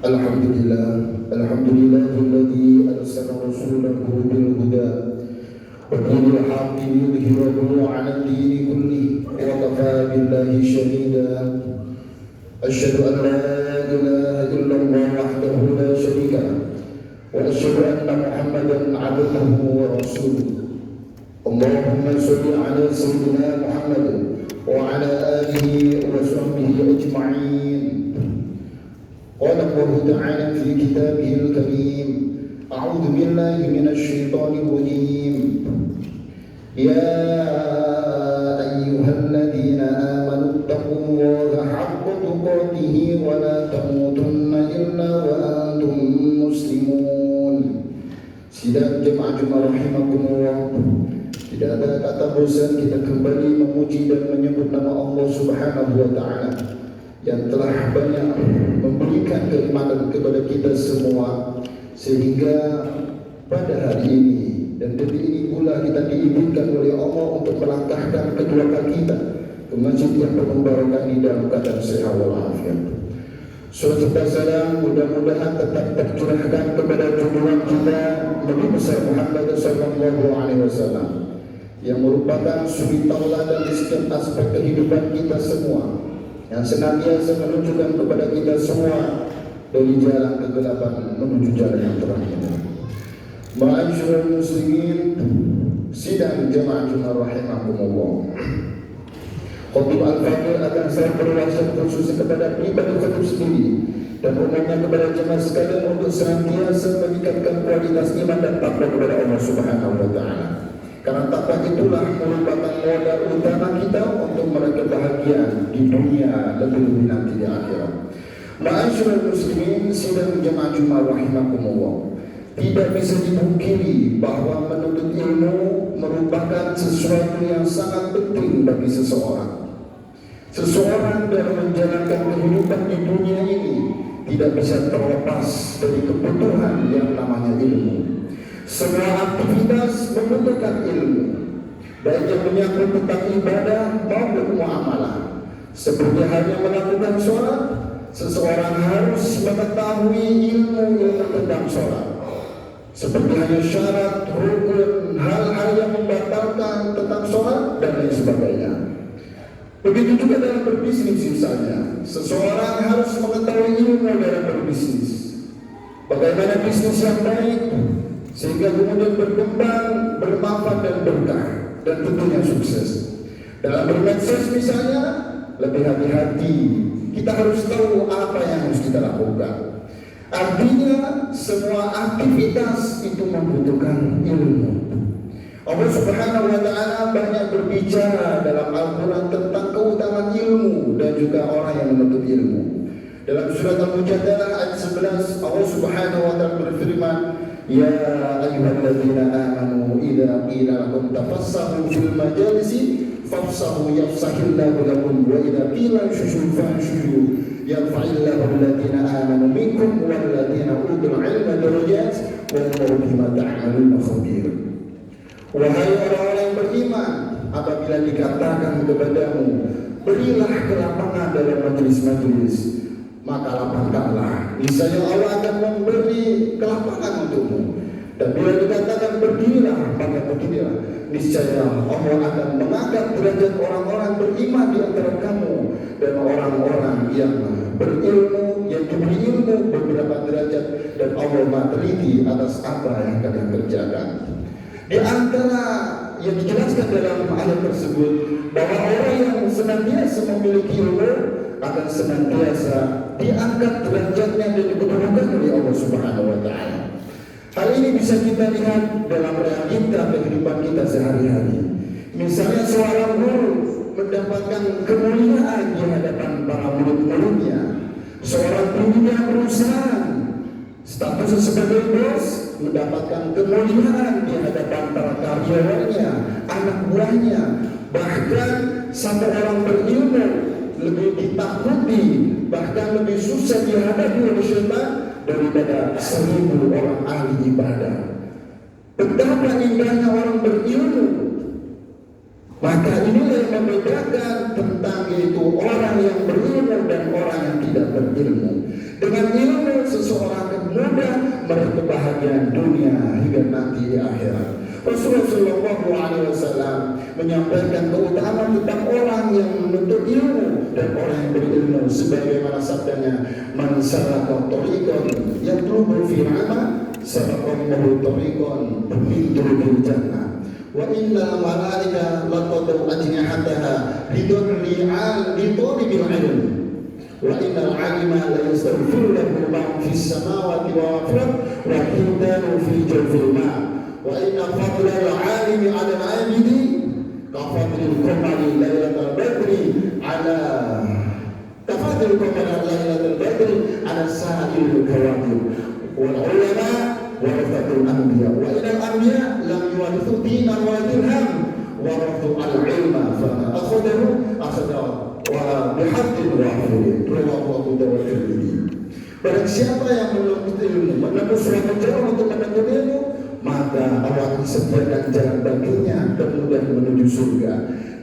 Alhamdulillahilladzi arsala rasulahu bil huda wa dinil haqqi yudhhirahu 'ala ad-dini kullihi wa kafaa billahi shahida. Asyhadu an la ilaha illallah wahdahu la syarika lahu wa asyhadu anna Muhammadan 'abduhu wa rasuluh. Allahumma shalli 'ala sayyidina Muhammad wa 'ala alihi wa sahbihi ajma'in. قال الله تعالى في كتابه الكريم أعوذ بالله من الشيطان الرجيم يا أيها الذين آمنوا اتقوا الله حق تقاته ولا تموتن إلا وأنتم مسلمون. Sidang jemaah rahimakumullah, tidak ada kata bosan kita kembali memuji dan menyebut nama Allah Subhanahu wa Ta'ala yang telah banyak memberikan kenikmatan kepada kita semua, sehingga pada hari ini dan detik ini pula kita diizinkan oleh Allah untuk melangkahkan kedua kaki kita ke masjid yang penuh barokah ini dalam keadaan sehat walafiat. Salawat dan salam mudah-mudahan tetap tercurahkan kepada junjungan kita Nabi besar Muhammad sallallahu alaihi wasallam yang merupakan suri tauladan di setiap aspek kehidupan kita semua, yang senantiasa menunjukkan kepada kita semua dari jalan kegelapan menuju jalan yang terang. Ma'asyiral muslimin, sidang jemaah rahimakumullah. Khutbah al-fadhil akan saya berwasiat khusus kepada pribadi khutbah sendiri dan umumnya kepada jemaah sekalian untuk senantiasa meningkatkan kualitas iman dan takwa kepada Allah Subhanahu wa Ta'ala. Karena takwa itulah merupakan modal utama kita untuk meraih kebahagiaan di dunia lebih nanti di akhirat. Ma'asyiral muslimin, sidang jemaah rahimakumullah, tidak bisa dipungkiri bahwa menuntut ilmu merupakan sesuatu yang sangat penting bagi seseorang. Seseorang dalam menjalankan kehidupan di dunia ini tidak bisa terlepas dari kebutuhan yang namanya ilmu. Semua aktivitas membutuhkan ilmu, baik yang menyangkut tentang ibadah maupun muamalah. Seperti halnya melakukan sholat, seseorang harus mengetahui ilmu tentang sholat. Seperti halnya syarat, rukun, hal-hal yang membatalkan tentang sholat dan lain sebagainya. Begitu juga dalam berbisnis misalnya, seseorang harus mengetahui ilmu dalam berbisnis. Bagaimana bisnis yang baik sehingga kemudian berkembang, bermanfaat dan berkah, dan tentunya sukses. Dalam bermedsos misalnya, lebih hati-hati. Kita harus tahu apa yang harus kita lakukan. Artinya semua aktivitas itu membutuhkan ilmu. Allah Subhanahu wa Ta'ala banyak berbicara dalam Al-Quran tentang keutamaan ilmu dan juga orang yang menuntut ilmu. Dalam surat Al-Mujadalah ayat 11, Allah Subhanahu wa Ta'ala berfirman, Ya ayyuhalladzina amanu idza qila lakum tafassahu fil majalisi fafsahu yafsahillahu lakum wa idza qila shushu fanshudu yarfa'illahu alladhina amanu minkum walladhina utul ilma darajat wallahu bima ta'maluna khabir. Wahai orang-orang yang beriman, apabila dikatakan kepadamu berilah kelapangan dalam majelis-majelis, maka lapangkanlah, niscaya Allah akan memberi kelapangan untukmu. Dan bila dikatakan berdirilah, maka berdirilah, niscaya Allah akan mengangkat derajat orang-orang beriman di antara kamu, dan orang-orang yang berilmu, yang diberi ilmu beberapa derajat, dan Allah Maha teliti atas apa yang kalian kerjakan. Di antara yang dijelaskan dalam ayat tersebut, bahwa orang yang senantiasa memiliki ilmu akan senantiasa diangkat derajatnya dan dipermuliakan oleh Allah Subhanahu wa Ta'ala. Hal ini bisa kita lihat dalam realita kehidupan kita sehari-hari. Misalnya seorang guru mendapatkan kemuliaan di hadapan para murid-muridnya. Seorang pimpinan perusahaan statusnya sebagai bos mendapatkan kemuliaan di hadapan para karyawannya, anak buahnya. Bahkan sampai orang berilmu lebih ditakuti, bahkan lebih susah dihadapi oleh syaitan daripada 1000 orang ahli ibadah. Betapa indahnya orang berilmu. Maka inilah yang membedakan tentang itu orang yang berilmu dan orang yang tidak berilmu. Dengan ilmu mudah meraih kebahagiaan dunia hingga nanti di akhirat. Rasulullah SAW menyampaikan keutamaan tentang orang yang menuntut ilmu dan orang yang berilmu, sebagaimana sabdanya, man salaka tariqan yatlubu fihi ilman sallallahu tariqan min turqil jannah wa innal malaika laqadu ajnihataha lidhalibil ilm wa innal alima la yastaghfiru lahu man fis samawati wa fil ardi wa hindanu fi jawfil ma' wa inna fadlal alimi 'ala al-'abidi ka fadlil qamari lailatal badri 'ala tafadhil qamari lailatal badri 'ala sa'il kawakib wal ulama warathatul anbiya wa inal anbiya lam yuwarithu dinan wa dirham warathu al-ilma fa akhadahu wa bihaqqin wahid rawahu Abu Dawud Tirmidzi. Barang siapa yang menuntut ilmu, menempuh suatu jalan untuk menuntut ilmu, maka Allah akan sediakan jalan baginya dan mudah menuju surga.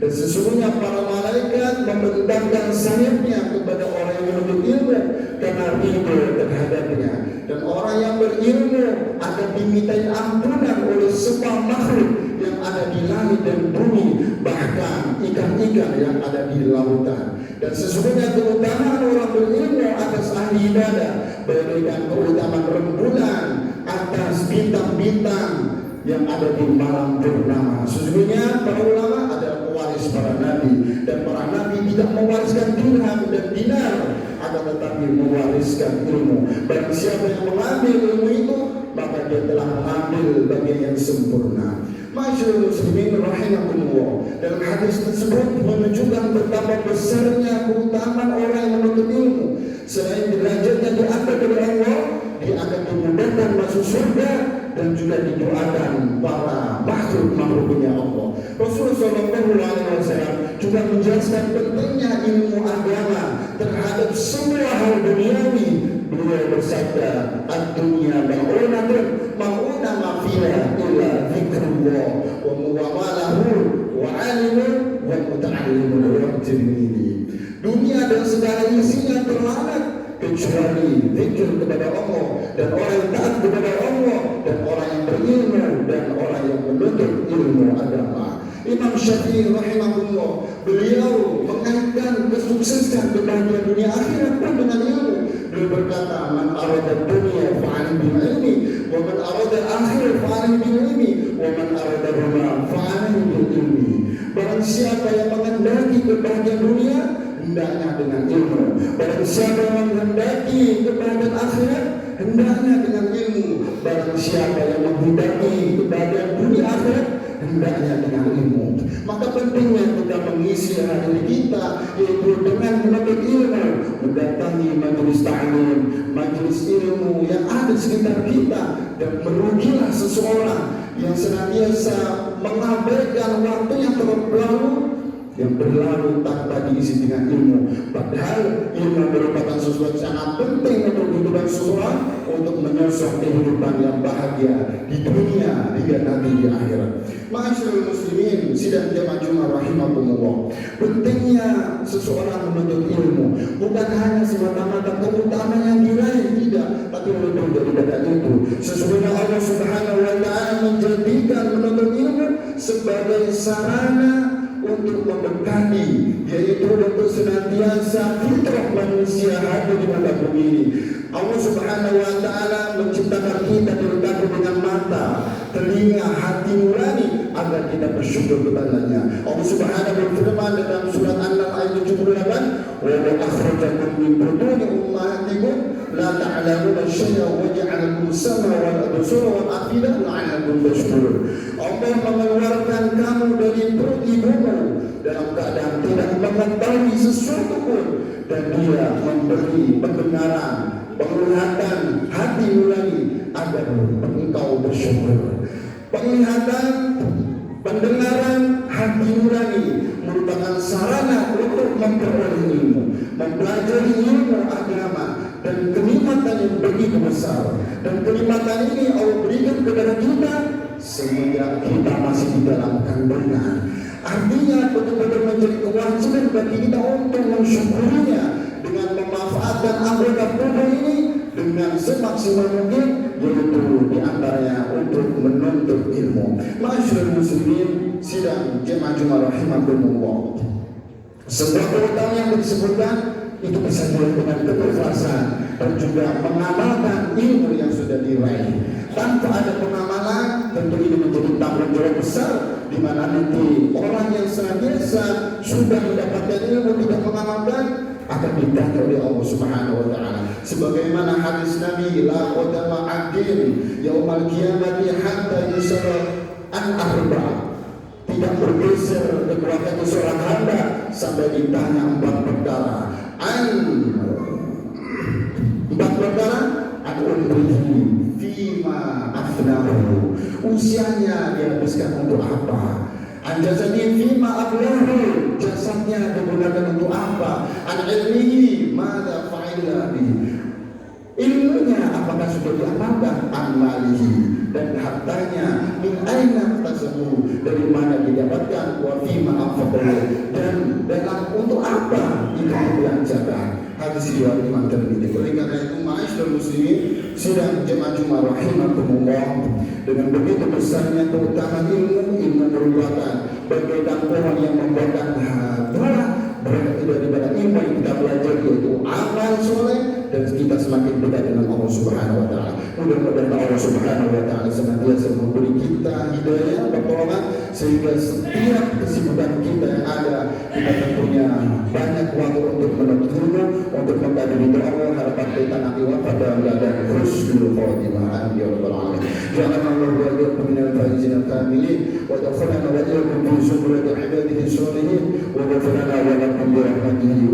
Dan sesungguhnya para malaikat membentangkan sayapnya kepada orang yang menuntut ilmu karena ridho terhadapnya. Dan orang yang berilmu akan dimintai ampunan oleh semua makhluk yang ada di langit dan bumi, bahkan ikan-ikan yang ada di lautan. Dan sesungguhnya keutamaan orang berilmu atas ahli ibadah bagaikan keutamaan rembulan atas bintang-bintang yang ada di malam purnama. Sesungguhnya para ulama adalah pewaris para nabi, dan para nabi tidak mewariskan dirham dan dinar, akan tetapi mewariskan ilmu. Barang siapa yang mengambil ilmu itu, maka dia telah mengambil bagian yang sempurna. Masyaallah muslimin rahimakumullah. Dalam hadis tersebut menunjukkan betapa besarnya keutamaan orang yang menuntut ilmu. Selain derajatnya diangkat oleh Allah, dia akan dimudahkan masuk surga dan juga didoakan para makhluk-makhluknya Allah. Rasulullah SAW juga menjelaskan pentingnya ilmu agama terhadap semua hal duniawi. Beliau bersabda, ad-dunya ma'unatun ma'una ma fiha illa dzikrullah wa muwamalahu wa alimun wa muta'allimun wa Tirmidzi. Dunia dan segala isinya terlalu kecuali zikir kepada Allah dan orang yang taat kepada Allah dan orang yang berilmu dan orang yang menuntut ilmu agama. Imam Syafi'i rahimahullah, beliau mengaitkan kesuksesan kebahagiaan dunia akhirat pun dengan ilmu. Beliau berkata, man arada dunia fa'alim bil ilmi wa man arada akhir fa'alim bil ilmi wa man arada rumah fa'alim bil ilmi. Barang siapa yang menghendaki kebahagiaan dunia, hendaknya dengan ilmu. Barang siapa yang menghendaki kebahagiaan akhirat, hendaknya dengan ilmu. Barang siapa yang menghendaki kebahagiaan dunia akhirat, hendaknya dengan ilmu. Maka pentingnya kita mengisi hari kita yaitu dengan menuntut ilmu, mendatangi majelis ta'lim, majelis ilmu yang ada di sekitar kita. Dan merugilah seseorang yang senantiasa mengabaikan waktu yang berlalu tanpa diisi dengan ilmu. Padahal ilmu merupakan sesuatu yang sangat penting untuk kehidupan seseorang, untuk menyosong kehidupan yang bahagia di dunia hingga nanti di akhirat. Ma'asyiral muslimin, sidang jamaah Jumat rahimakumullah. Pentingnya seseorang menuntut ilmu bukan hanya semata-mata keutamaan yang diraih, tidak, tapi lebih daripada itu. Sesungguhnya Allah Subhanahu wa taala menjadikan menuntut ilmu sebagai sarana untuk membekali, yaitu untuk senantiasa fitrah manusia hadir di muka bumi ini. Allah Subhanahu wa taala menciptakan kita dilengkapi dengan mata, telinga, hati nurani agar kita bersyukur kepadanya. Allah Subhanahu berfirman dalam surat An-Nahl ayat 78, wa akhrajakum min butuni ummahatikum la ta'lamuna syai'an wa ja'alakum sam'a wal absara wal afidata la'allakum tashkurun. Allah mengeluarkan kamu dari perut ibumu dalam keadaan tidak mengetahui sesuatu pun, dan Dia memberi pendengaran, penglihatan, hati nurani agar engkau bersyukur. Penglihatan, pendengaran, hati nurani merupakan sarana untuk memperoleh ilmu, mempelajari ilmu agama, dan kenikmatan yang begitu besar. Dan kenikmatan ini Allah berikan kepada kita sehingga kita masih di dalam kandungan. Artinya betul-betul menjadi kewajiban bagi kita untuk mensyukurinya dengan memanfaatkan anggota tubuh ini dengan dengan semaksimal mungkin, yaitu diantaranya untuk menuntut ilmu. Masyarakat muslimin sidang jemaah Jumat rahimakumullah. Sebuah keutamaan yang disebutkan itu bisa dilakukan keikhlasan dan juga mengamalkan ilmu yang sudah diraih. Tanpa ada pengamalan, tentu ini menjadi tanggung jawab besar, di mana nanti orang yang senantiasa sudah mendapatkan ilmu tidak mengamalkan akan ditanya oleh Allah Subhanahu wa taala. Sebagaimana hadis Nabi, la qadama 'abdin yaumal qiyamati hatta yusra an arba'. Tidak bergeser kekuatan seorang hamba sampai ditanya 4 perkara. Empat perkara umrihi fima afnahu, usianya dihabiskan untuk apa? Jasadi fima afnahu, jasadnya digunakan untuk apa? Ilmihi madza fa'ila bihi, ilmunya apakah sudah diamalkan? Amalihi, dan hartanya min aina tasabu, dari mana didapatkan? Wa fima anfaqahu, dan dalam untuk apa itu dibelanjakan? Hadis riwayat Imam Tirmidzi. Oleh karena itu, ma'asyiral muslimin sidang jemaah Jumat rahimakumullah, dengan begitu besarnya keutamaan ilmu merupakan bagaikan pohon yang membuahkan buah. Berarti daripada ilmu yang kita belajar yaitu amal soleh, dan kita semakin dekat dengan Allah Subhanahu wa taala. Mudah-mudahan Allah Subhanahu wa taala senantiasa memberi kita hidayah, pertolongan, sehingga setiap kesibukan kita yang ada, kita tentunya banyak waktu untuk menuntut ilmu, untuk mengkaji Allah, harapan kita nanti wafat dalam keadaan husnul khotimah. Ya rabbal alamin. Ja'alna Allah wa iyyakum minal faizin al-kamilin, wa tafadhalna wa iyyakum bi zumrati ibadihi sholihin, wa ghfirna wa lakum bi rahmatihi